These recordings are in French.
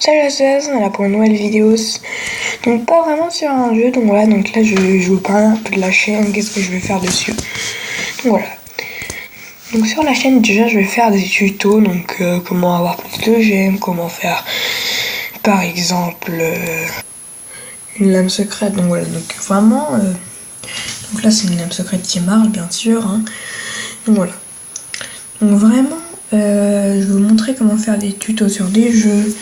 Salut à tous, on est là pour une nouvelle vidéo. Donc pas vraiment sur un jeu, donc voilà, donc là je vous parle un peu de la chaîne, qu'est-ce que je vais faire dessus. Donc voilà. Donc sur la chaîne déjà je vais faire des tutos, donc comment avoir plus de gemmes, comment faire par exemple une lame secrète, donc voilà, donc vraiment donc là c'est une lame secrète qui marche bien sûr, hein. Donc voilà. Donc vraiment je vais vous montrer comment faire des tutos sur des jeux,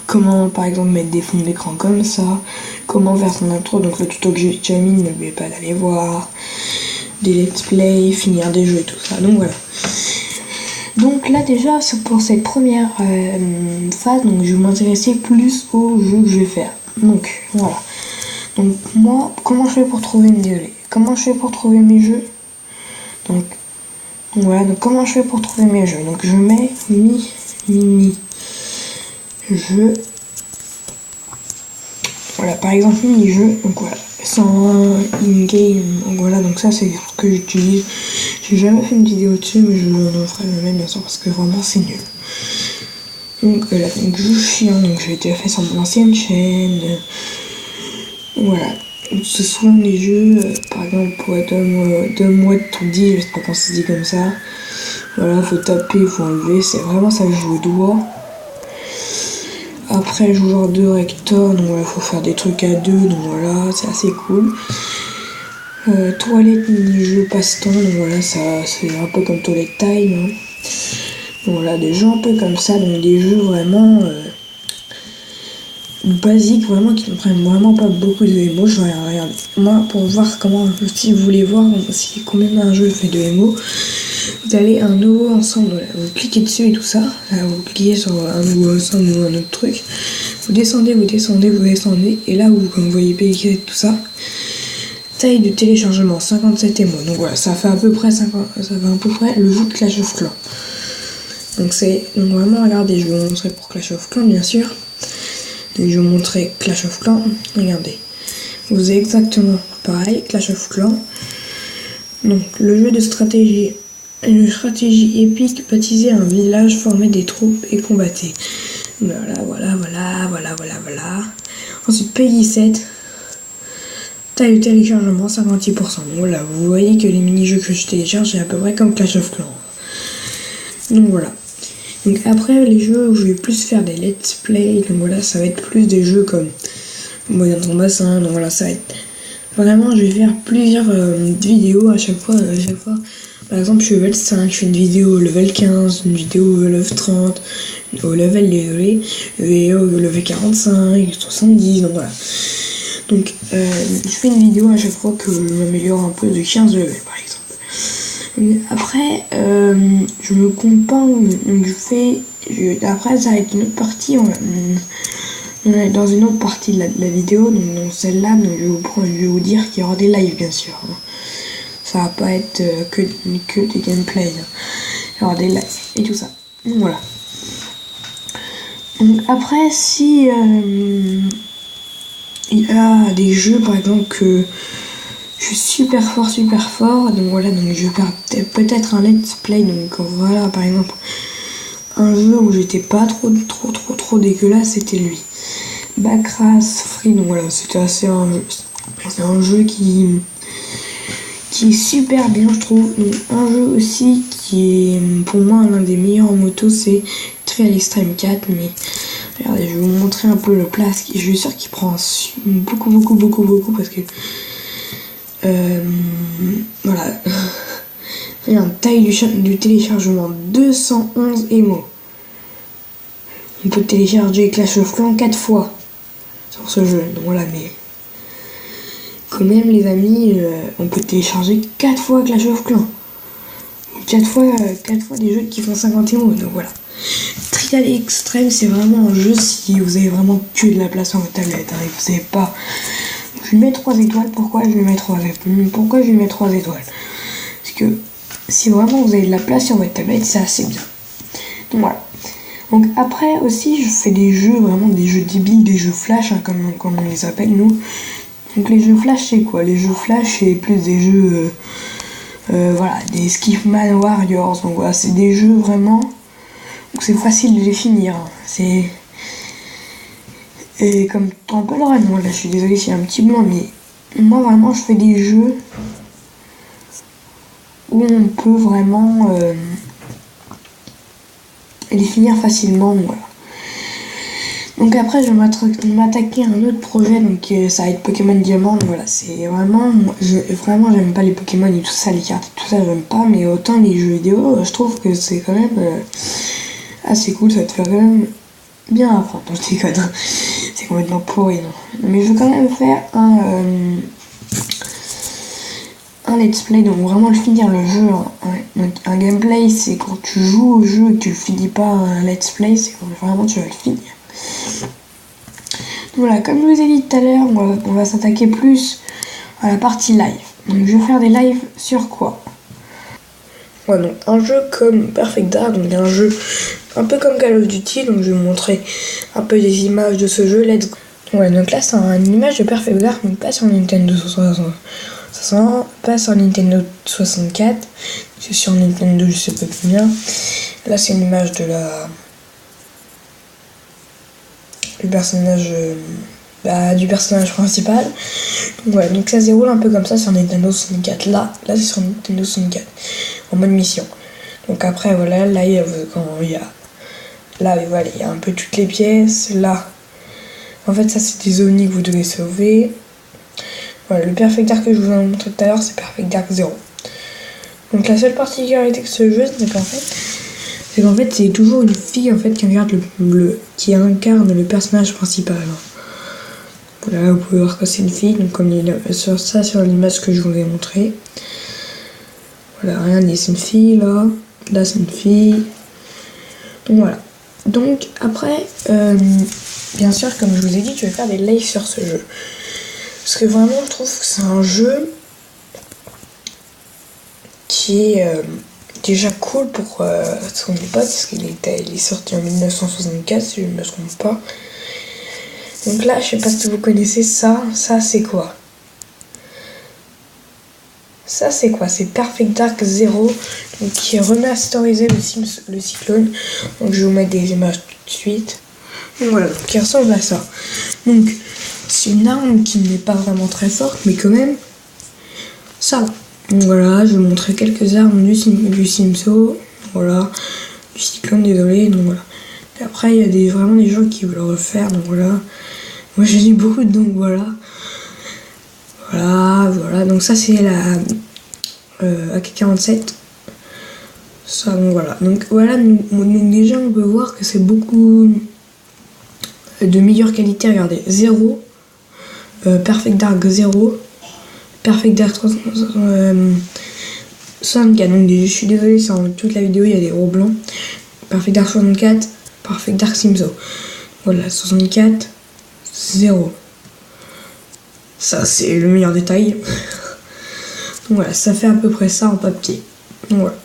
comment par exemple mettre des fonds d'écran comme ça, comment faire son intro, donc le tuto que j'ai déjà mis, n'oubliez pas d'aller voir, des let's play, finir des jeux et tout ça, donc voilà. Donc là déjà pour cette première phase, donc je vais m'intéresser plus aux jeux que je vais faire. Donc voilà. Donc moi, comment je fais pour trouver mes jeux. Donc voilà, donc comment je fais pour trouver mes jeux. Donc je mets mini jeu. Voilà, par exemple mini-jeu, donc voilà, sans in-game, donc voilà, donc ça c'est ce que j'utilise. J'ai jamais fait une vidéo dessus, mais je en ferai le même bien sûr parce que vraiment c'est nul. Donc voilà, donc jeu chiant, donc j'ai déjà fait sur mon ancienne chaîne. Voilà, c'est souvent des jeux, par exemple pour être deux mois de tout dit, je sais pas quand ça se dit comme ça. Voilà, faut taper, faut enlever, c'est vraiment ça que je joue au doigt. Après, joueur 2 rector, donc voilà, faut faire des trucs à deux, donc voilà, c'est assez cool. Toilette mini-jeu passe-temps, donc voilà, ça c'est un peu comme Toilette Time, hein. Donc voilà, des jeux un peu comme ça, donc des jeux vraiment basiques, vraiment qui ne prennent vraiment pas beaucoup de MO. Je vais regarder. Moi, pour voir comment, si vous voulez voir combien un jeu fait de MO, vous allez un nouveau ensemble, voilà. Vous cliquez dessus et tout ça, là, vous cliquez sur un nouveau ensemble ou un autre truc, vous descendez, et là où, comme vous voyez PX et tout ça, taille de téléchargement 57 MO, donc voilà, ça fait à peu près le jeu de Clash of Clans. Donc vraiment, regardez, je vais vous montrer pour Clash of Clans bien sûr. Donc je vais vous montrer Clash of Clans, regardez, vous avez exactement pareil, Clash of Clans. Donc le jeu de stratégie. Une stratégie épique, baptisée un village, formé des troupes et combattez. Voilà. Ensuite, Peggy 7. Taille de téléchargement 56%. Voilà, vous voyez que les mini-jeux que je télécharge, c'est à peu près comme Clash of Clans. Donc voilà. Donc après, les jeux où je vais plus faire des let's play, donc voilà, ça va être plus des jeux comme Modern Combat. Donc voilà, ça va être... Vraiment, je vais faire plusieurs vidéos à chaque fois. Par exemple, je suis level 5, je fais une vidéo au level 15, une vidéo au level 30, au level au level 45, 70, donc voilà. Donc, je fais une vidéo à chaque fois que je m'améliore un peu de 15 levels, par exemple. Après, je me compte pas, donc après, ça va être une autre partie, on est dans une autre partie de la vidéo, donc dans celle-là, je vais vous dire qu'il y aura des lives, bien sûr. Ça va pas être que des gameplays, hein. Il y aura des lives et tout ça. Donc voilà. Donc après, si il y a des jeux par exemple que je suis super fort, donc voilà, donc je vais faire peut-être un let's play, donc voilà, par exemple un jeu où j'étais pas trop dégueulasse, c'était lui. Backras Free, donc voilà, c'est un jeu qui est super bien, je trouve. Donc, un jeu aussi qui est pour moi l'un des meilleurs en moto, c'est Trial Extreme 4, mais regardez, je vais vous montrer un peu le place. Je suis sûr qu'il prend beaucoup parce que voilà. Regarde, taille du téléchargement 211 MO. On peut télécharger Clash of Clans 4 fois sur ce jeu, donc voilà, mais quand même les amis, on peut télécharger 4 fois Clash of Clans. 4 fois des jeux qui font 50 MO, donc voilà. Trial Extreme, c'est vraiment un jeu si vous avez vraiment que de la place sur votre tablette, hein, et vous savez pas. Je lui mets 3 étoiles, pourquoi je lui mets 3 étoiles? Parce que si vraiment vous avez de la place sur votre tablette, c'est assez bien. Donc voilà. Donc après aussi, je fais des jeux, vraiment des jeux débiles, des jeux flash, hein, comme on les appelle nous. Donc les jeux flash, c'est quoi? Les jeux flash, c'est plus des jeux, voilà, des Skiffman Warriors. Donc voilà, c'est des jeux vraiment, donc c'est facile de les finir. C'est Et comme un peu le rêve, moi là je suis désolée s'il y a un petit blanc, mais moi vraiment je fais des jeux où on peut vraiment les finir facilement, voilà. Donc après je vais m'attaquer à un autre projet, donc ça va être Pokémon Diamant, donc voilà, c'est vraiment, vraiment j'aime pas les Pokémon et tout ça, les cartes et tout ça j'aime pas, mais autant les jeux vidéo, je trouve que c'est quand même assez cool, ça te fait quand même bien apprendre, je déconne, c'est complètement pourri, non. Mais je veux quand même faire un let's play, donc vraiment le finir le jeu, donc un gameplay c'est quand tu joues au jeu et que tu le finis pas, un let's play c'est quand vraiment tu vas le finir. Voilà, comme je vous ai dit tout à l'heure, on va s'attaquer plus à la partie live. Donc je vais faire des lives sur quoi? Voilà, donc un jeu comme Perfect Dark, donc un jeu un peu comme Call of Duty, donc je vais vous montrer un peu des images de ce jeu, let's go. Ouais, donc là c'est une image de Perfect Dark, mais pas sur Nintendo 60, pas sur Nintendo 64, c'est sur Nintendo je sais pas combien. Là c'est une image du personnage principal. Ouais, donc ça se déroule un peu comme ça sur Nintendo 64. Là c'est sur Nintendo 64 en mode mission. Donc après voilà, là il y a voilà, il y a un peu toutes les pièces. Là en fait ça c'est des ovnis que vous devez sauver. Voilà, le Perfect Dark que je vous ai montré tout à l'heure c'est Perfect Dark 0. Donc la seule particularité de ce jeu c'est qu'en fait c'est toujours une fille en fait qui incarne le personnage principal. Voilà, vous pouvez voir que c'est une fille, donc comme sur l'image que je vous ai montré. Voilà, regardez, c'est une fille là c'est une fille. Donc voilà. Donc après, bien sûr comme je vous ai dit, je vais faire des lives sur ce jeu. Parce que vraiment je trouve que c'est un jeu qui est déjà cool pour son époque, parce qu'il est sorti en 1964 si je ne me trompe pas. Donc là, je sais pas si vous connaissez ça c'est quoi? Ça c'est quoi? C'est Perfect Dark 0, donc qui est remasterisé le Cyclone. Donc je vais vous mettre des images tout de suite. Donc voilà, qui ressemble à ça. Donc c'est une arme qui n'est pas vraiment très forte, mais quand même, ça va. Donc voilà, je vais vous montrer quelques armes du Simso. Voilà, du Cyclone, désolé. Donc voilà. Et après, il y a vraiment des gens qui veulent le refaire, donc voilà. Moi j'ai lu beaucoup, donc voilà. Voilà. Donc ça c'est la AK-47. Ça, donc voilà. Donc voilà, déjà on peut voir que c'est beaucoup de meilleure qualité. Regardez, 0. Perfect Dark 0. Perfect Dark 64. Donc je suis désolée, c'est en toute la vidéo, il y a des gros blancs. Perfect Dark 64. Perfect Dark Simso. Voilà, 64. 0. Ça c'est le meilleur détail. Donc voilà, ça fait à peu près ça en papier. Donc voilà.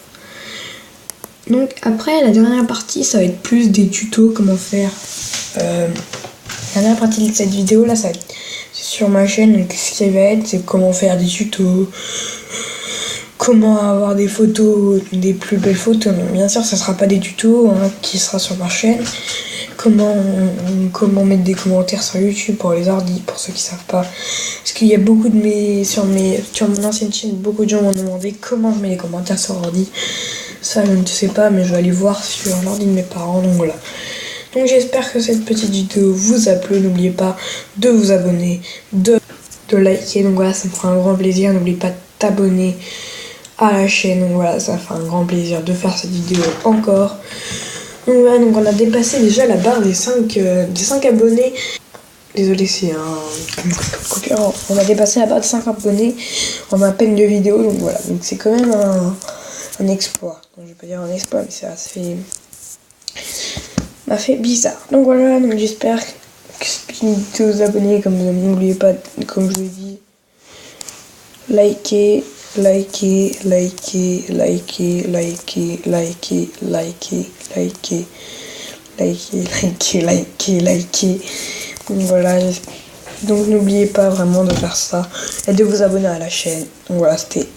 Donc après la dernière partie ça va être plus des tutos, comment faire. La dernière partie de cette vidéo là c'est sur ma chaîne, donc ce qui va être c'est comment faire des tutos, comment avoir des photos, des plus belles photos. Donc, bien sûr ça sera pas des tutos qui sera sur ma chaîne. Comment mettre des commentaires sur YouTube pour les ordi, pour ceux qui savent pas. Parce qu'il y a beaucoup sur mon ancienne chaîne, beaucoup de gens m'ont demandé comment je mets les commentaires sur ordi. Ça je ne sais pas, mais je vais aller voir sur l'ordi de mes parents, donc voilà. Donc j'espère que cette petite vidéo vous a plu. N'oubliez pas de vous abonner, de liker, donc voilà, ça me fera un grand plaisir. N'oubliez pas de t'abonner à la chaîne, donc voilà, ça fera un grand plaisir de faire cette vidéo encore. Donc voilà, donc on a dépassé déjà la barre des 5 abonnés. Désolé, c'est un coupure. On a dépassé la barre des 5 abonnés en à peine 2 vidéos. Donc voilà, donc c'est quand même un exploit. Donc, je vais pas dire un exploit, mais ça m'a fait bizarre. Donc voilà, donc j'espère que cette vidéo vous abonnez. Comme n'oubliez pas, comme je vous l'ai dit, likez. Donc voilà, donc n'oubliez pas vraiment de faire ça et de vous abonner à la chaîne. Donc voilà, c'était